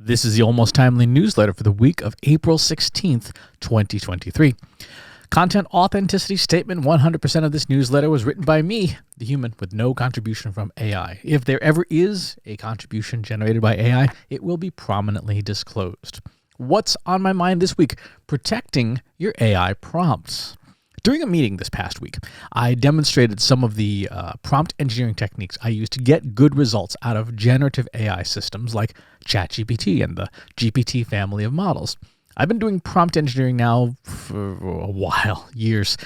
This is the Almost Timely newsletter for the week of April 16th, 2023. Content authenticity statement: 100% of this newsletter was written by me, the human, with no contribution from AI. If there ever is a contribution generated by AI, it will be prominently disclosed. What's on my mind this week? Protecting your AI prompts. During a meeting this past week, I demonstrated some of the prompt engineering techniques I use to get good results out of generative AI systems like ChatGPT and the GPT family of models. I've been doing prompt engineering now for a while, years,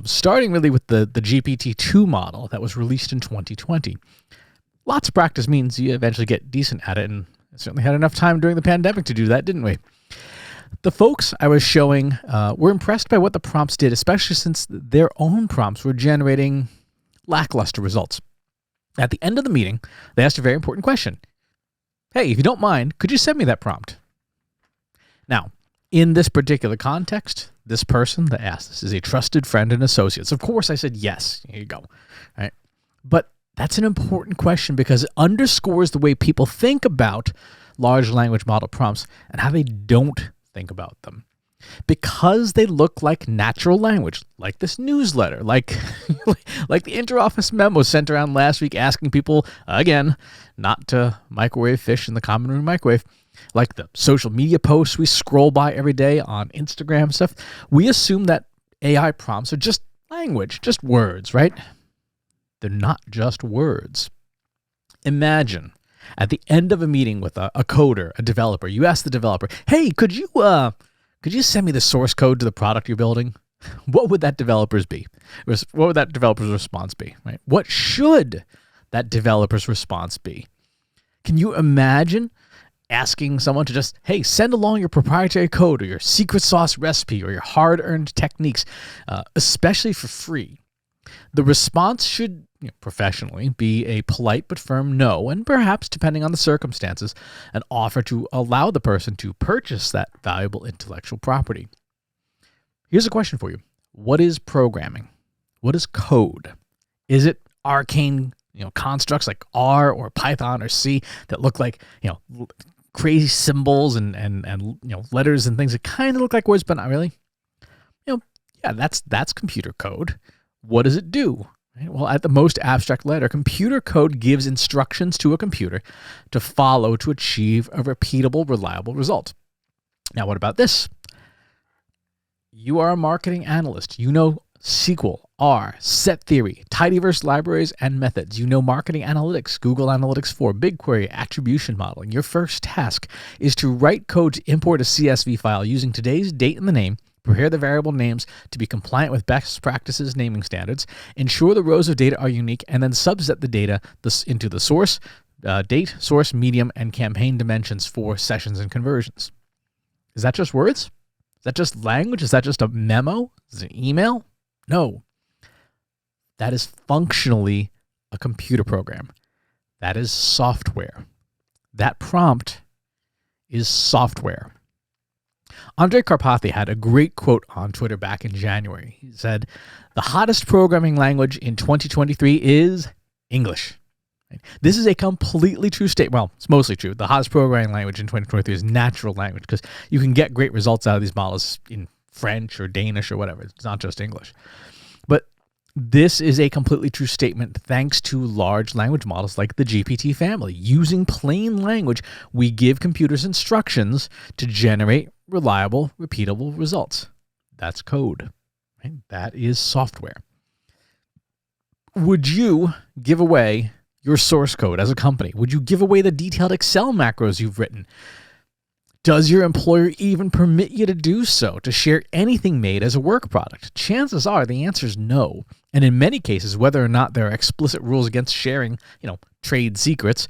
starting really with the GPT-2 model that was released in 2020. Lots of practice means you eventually get decent at it, and I certainly had enough time during the pandemic to do that, didn't we? The folks I was showing were impressed by what the prompts did, especially since their own prompts were generating lackluster results. At the end of the meeting, they asked a very important question. Hey, if you don't mind, could you send me that prompt? Now, in this particular context, this person that asked this is a trusted friend and associate. So of course I said yes. Here you go. All right. But that's an important question because it underscores the way people think about large language model prompts and how they don't think about them. Because they look like natural language, like this newsletter, like the interoffice memo sent around last week asking people, again, not to microwave fish in the common room microwave, like the social media posts we scroll by every day on Instagram stuff. We assume that AI prompts are just language, just words, right? They're not just words. Imagine at the end of a meeting with a coder, a developer, you ask the developer, hey, could you send me the source code to the product you're building? What would that developer's response be? Right? What should that developer's response be? Can you imagine asking someone to just, hey, send along your proprietary code or your secret sauce recipe or your hard-earned techniques, especially for free? The response should professionally be a polite but firm no, and perhaps, depending on the circumstances, an offer to allow the person to purchase that valuable intellectual property. Here's a question for you. What is programming? What is code? Is it arcane constructs like R or Python or C that look like crazy symbols and letters and things that kind of look like words but not really? Yeah, that's computer code. What does it do? Well, at the most abstract letter, computer code gives instructions to a computer to follow to achieve a repeatable, reliable result. Now, what about this? You are a marketing analyst. You know SQL, R, set theory, tidyverse libraries, and methods. You know marketing analytics, Google Analytics 4, BigQuery, attribution modeling. Your first task is to write code to import a CSV file using today's date and the name, prepare the variable names to be compliant with best practices naming standards, ensure the rows of data are unique, and then subset the data into the source, date, source, medium, and campaign dimensions for sessions and conversions. Is that just words? Is that just language? Is that just a memo? Is it an email? No. That is functionally a computer program. That is software. That prompt is software. Andre Karpathy had a great quote on Twitter back in January. He said, the hottest programming language in 2023 is English. This is a completely true statement. Well, it's mostly true. The hottest programming language in 2023 is natural language because you can get great results out of these models in French or Danish or whatever. It's not just English. But this is a completely true statement thanks to large language models like the GPT family. Using plain language, we give computers instructions to generate reliable, repeatable results. That's code. Right? That is software. Would you give away your source code as a company? Would you give away the detailed Excel macros you've written? Does your employer even permit you to do so, to share anything made as a work product? Chances are the answer is no. And in many cases, whether or not there are explicit rules against sharing, trade secrets,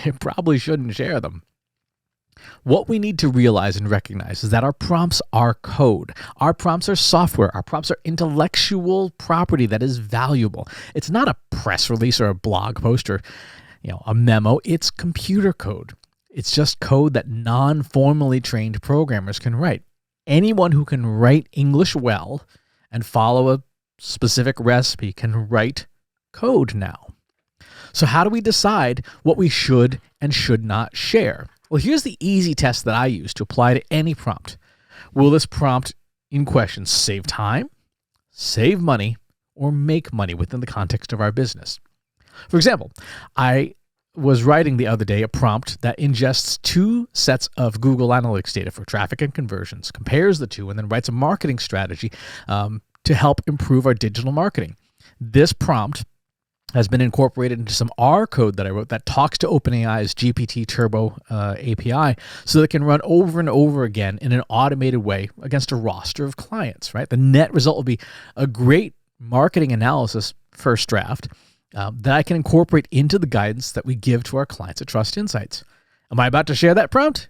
you probably shouldn't share them. What we need to realize and recognize is that our prompts are code. Our prompts are software. Our prompts are intellectual property that is valuable. It's not a press release or a blog post or, a memo. It's computer code. It's just code that non-formally trained programmers can write. Anyone who can write English well and follow a specific recipe can write code now. So how do we decide what we should and should not share? Well, here's the easy test that I use to apply to any prompt. Will this prompt in question save time, save money, or make money within the context of our business? For example, I was writing the other day a prompt that ingests 2 sets of Google Analytics data for traffic and conversions, compares the two, and then writes a marketing strategy to help improve our digital marketing. This prompt has been incorporated into some R code that I wrote that talks to OpenAI's GPT Turbo API so that it can run over and over again in an automated way against a roster of clients, right? The net result will be a great marketing analysis first draft that I can incorporate into the guidance that we give to our clients at Trust Insights. Am I about to share that prompt?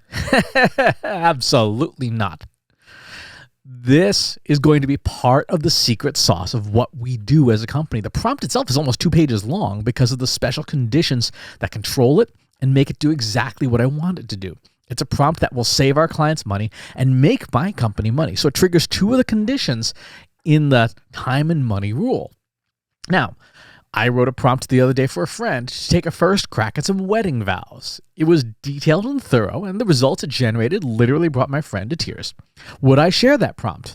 Absolutely not. This is going to be part of the secret sauce of what we do as a company. The prompt itself is almost 2 pages long because of the special conditions that control it and make it do exactly what I want it to do. It's a prompt that will save our clients money and make my company money. So it triggers 2 of the conditions in the time and money rule. Now, I wrote a prompt the other day for a friend to take a first crack at some wedding vows. It was detailed and thorough, and the results it generated literally brought my friend to tears. Would I share that prompt?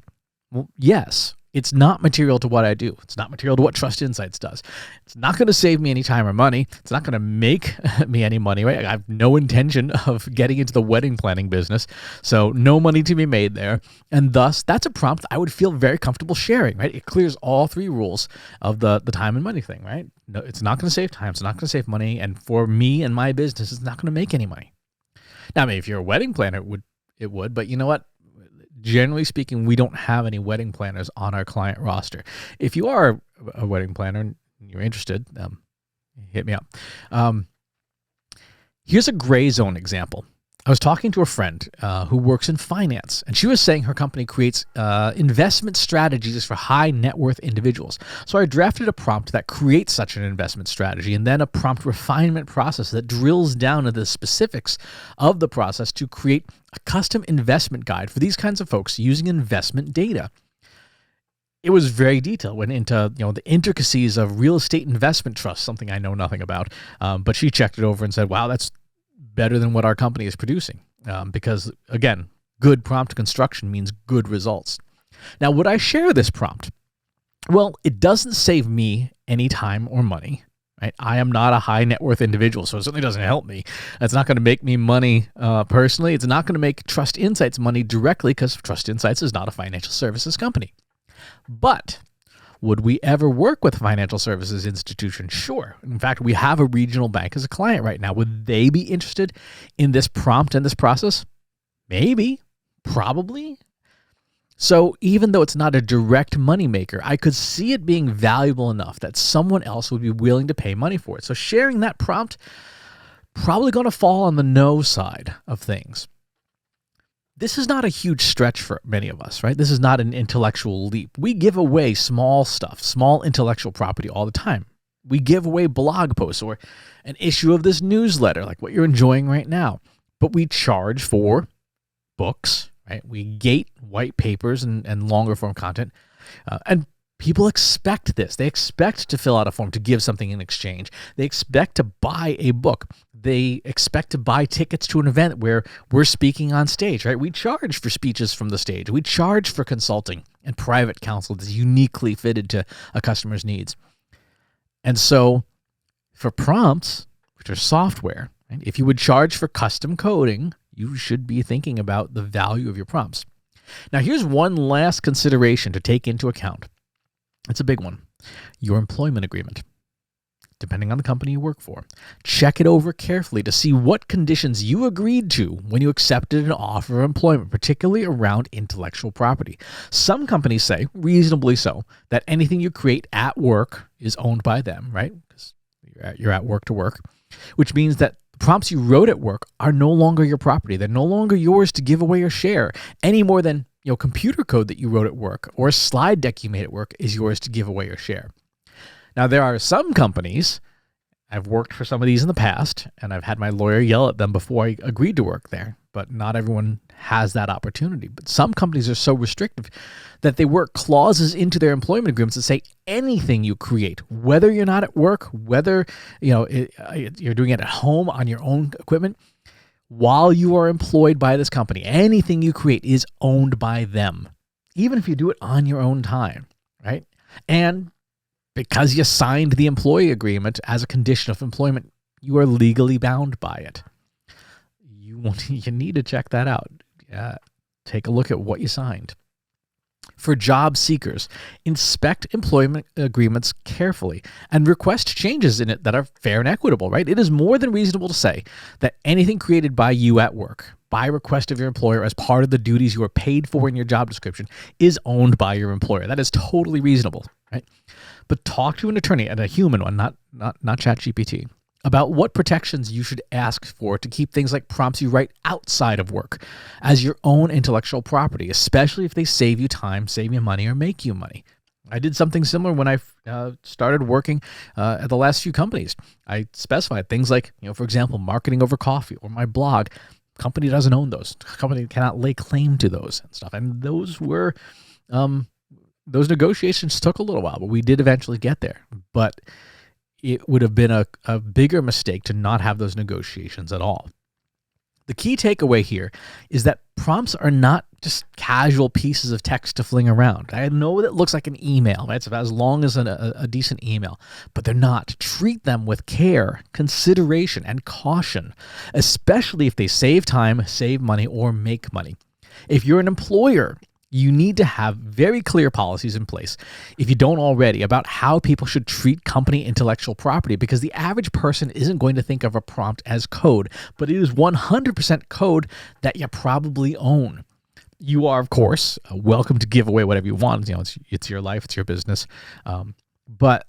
Well, yes. It's not material to what I do. It's not material to what Trust Insights does. It's not going to save me any time or money. It's not going to make me any money. Right? I have no intention of getting into the wedding planning business, so no money to be made there. And thus, that's a prompt I would feel very comfortable sharing. Right? It clears all 3 rules of the time and money thing. Right? No, it's not going to save time. It's not going to save money. And for me and my business, it's not going to make any money. Now, I mean, if you're a wedding planner, it would. But you know what? Generally speaking, we don't have any wedding planners on our client roster. If you are a wedding planner and you're interested, hit me up. Here's a gray zone example. I was talking to a friend who works in finance, and she was saying her company creates investment strategies for high net worth individuals. So I drafted a prompt that creates such an investment strategy, and then a prompt refinement process that drills down into the specifics of the process to create a custom investment guide for these kinds of folks using investment data. It was very detailed, went into the intricacies of real estate investment trusts, something I know nothing about, but she checked it over and said, wow, that's better than what our company is producing, because again, good prompt construction means good results. Now, would I share this prompt? Well, it doesn't save me any time or money. Right? I am not a high net worth individual, so it certainly doesn't help me. It's not going to make me money personally. It's not going to make Trust Insights money directly because Trust Insights is not a financial services company. But would we ever work with a financial services institution? Sure. In fact, we have a regional bank as a client right now. Would they be interested in this prompt and this process? Maybe, probably. So even though it's not a direct moneymaker, I could see it being valuable enough that someone else would be willing to pay money for it. So sharing that prompt, probably going to fall on the no side of things. This is not a huge stretch for many of us, right? This is not an intellectual leap. We give away small stuff, small intellectual property all the time. We give away blog posts or an issue of this newsletter, like what you're enjoying right now. But we charge for books, right? We gate white papers and longer form content. And people expect this. They expect to fill out a form to give something in exchange. They expect to buy a book. They expect to buy tickets to an event where we're speaking on stage, right? We charge for speeches from the stage. We charge for consulting and private counsel that's uniquely fitted to a customer's needs. And so for prompts, which are software, right, if you would charge for custom coding, you should be thinking about the value of your prompts. Now, here's one last consideration to take into account. It's a big one. Your employment agreement. Depending on the company you work for, check it over carefully to see what conditions you agreed to when you accepted an offer of employment, particularly around intellectual property. Some companies say, reasonably so, that anything you create at work is owned by them, right? Because you're at work to work, which means that prompts you wrote at work are no longer your property. They're no longer yours to give away or share any more than computer code that you wrote at work or a slide deck you made at work is yours to give away or share. Now, there are some companies, I've worked for some of these in the past, and I've had my lawyer yell at them before I agreed to work there, but not everyone has that opportunity. But some companies are so restrictive that they work clauses into their employment agreements that say anything you create, whether you're not at work, whether you're doing it at home on your own equipment, while you are employed by this company, anything you create is owned by them, even if you do it on your own time, right? And because you signed the employee agreement as a condition of employment, you are legally bound by it. You need to check that out. Take a look at what you signed. For job seekers, inspect employment agreements carefully and request changes in it that are fair and equitable, right? It is more than reasonable to say that anything created by you at work, by request of your employer as part of the duties you are paid for in your job description, is owned by your employer. That is totally reasonable, right? But talk to an attorney, and a human one, not ChatGPT, about what protections you should ask for to keep things like prompts you write outside of work as your own intellectual property, especially if they save you time, save you money, or make you money. I did something similar when I started working at the last few companies. I specified things like, for example, marketing over coffee or my blog. Company doesn't own those. Company cannot lay claim to those and stuff. And those were, those negotiations took a little while, but we did eventually get there. But it would have been a bigger mistake to not have those negotiations at all. The key takeaway here is that prompts are not just casual pieces of text to fling around. I know that looks like an email, right? It's about as long as a decent email, but they're not. Treat them with care, consideration, and caution, especially if they save time, save money, or make money. If you're an employer, you need to have very clear policies in place, if you don't already, about how people should treat company intellectual property, because the average person isn't going to think of a prompt as code, but it is 100% code that you probably own. You are, of course, welcome to give away whatever you want. It's your life, it's your business. But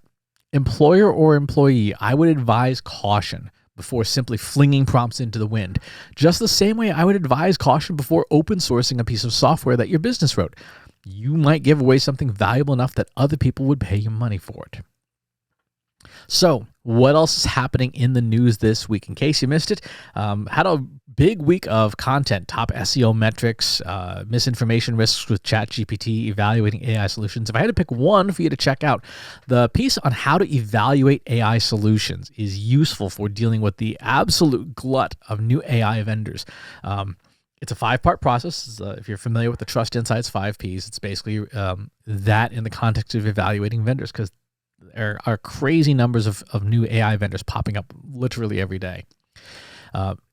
employer or employee, I would advise caution before simply flinging prompts into the wind. Just the same way I would advise caution before open sourcing a piece of software that your business wrote. You might give away something valuable enough that other people would pay you money for it. So, what else is happening in the news this week? In case you missed it, had a big week of content, top SEO metrics, misinformation risks with ChatGPT, evaluating AI solutions. If I had to pick one for you to check out, the piece on how to evaluate AI solutions is useful for dealing with the absolute glut of new AI vendors. It's a 5-part process. If you're familiar with the Trust Insights 5 Ps, it's basically that in the context of evaluating vendors, because there are crazy numbers of new AI vendors popping up literally every day.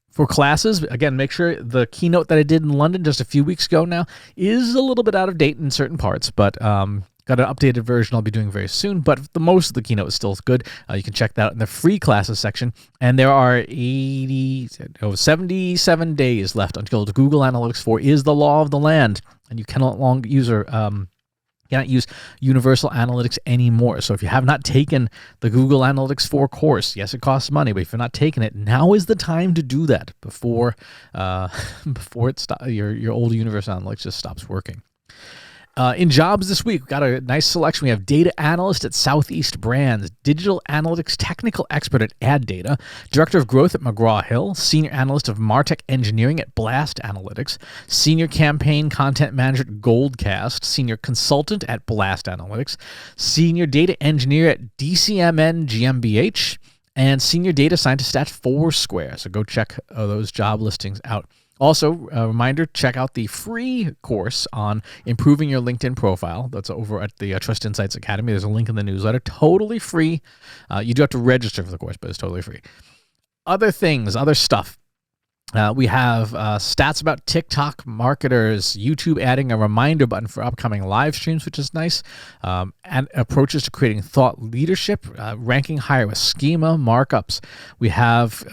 For classes, again, make sure the keynote that I did in London just a few weeks ago now is a little bit out of date in certain parts, but got an updated version I'll be doing very soon. But most of the keynote is still good. You can check that out in the free classes section. And there are 77 days left until Google Analytics 4 is the law of the land, and you cannot longer can't use Universal Analytics anymore. So if you have not taken the Google Analytics 4 course, yes, it costs money, but if you're not taking it, now is the time to do that before your old Universal Analytics just stops working. In jobs this week, we've got a nice selection. We have data analyst at Southeast Brands, digital analytics technical expert at AdData, director of growth at McGraw-Hill, senior analyst of MarTech engineering at Blast Analytics, senior campaign content manager at Goldcast, senior consultant at Blast Analytics, senior data engineer at DCMN GmbH, and senior data scientist at Foursquare. So go check those job listings out. Also, a reminder, check out the free course on improving your LinkedIn profile. That's over at the Trust Insights Academy. There's a link in the newsletter. Totally free. You do have to register for the course, but it's totally free. Other things, other stuff. We have stats about TikTok marketers, YouTube adding a reminder button for upcoming live streams, which is nice, and approaches to creating thought leadership, ranking higher with schema, markups. We have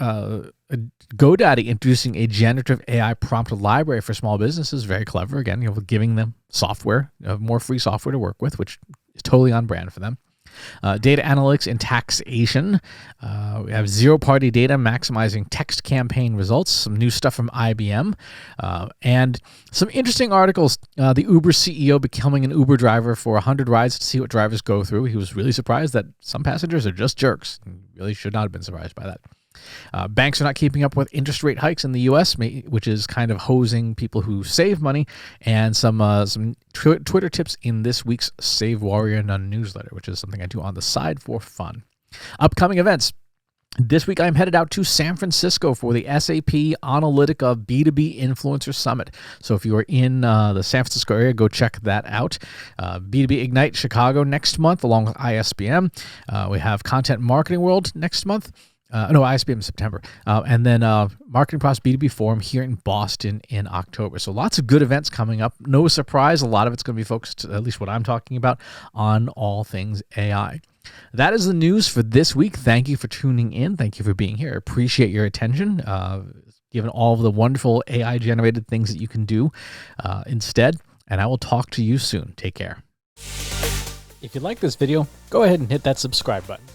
GoDaddy introducing a generative AI prompt library for small businesses. Very clever. Again, giving them software, more free software to work with, which is totally on brand for them. Data analytics and taxation. We have zero-party data maximizing text campaign results. Some new stuff from IBM. And some interesting articles. The Uber CEO becoming an Uber driver for 100 rides to see what drivers go through. He was really surprised that some passengers are just jerks. He really should not have been surprised by that. Banks are not keeping up with interest rate hikes in the U.S., which is kind of hosing people who save money, and some Twitter tips in this week's Save Warrior None newsletter, which is something I do on the side for fun. Upcoming events. This week, I'm headed out to San Francisco for the SAP Analytica B2B Influencer Summit. So if you are in the San Francisco area, go check that out. B2B Ignite Chicago next month, along with ISBM. We have Content Marketing World next month. ISBM in September. And then Marketing Process B2B Forum here in Boston in October. So lots of good events coming up. No surprise, a lot of it's going to be focused, at least what I'm talking about, on all things AI. That is the news for this week. Thank you for tuning in. Thank you for being here. I appreciate your attention, given all of the wonderful AI-generated things that you can do instead. And I will talk to you soon. Take care. If you like this video, go ahead and hit that subscribe button.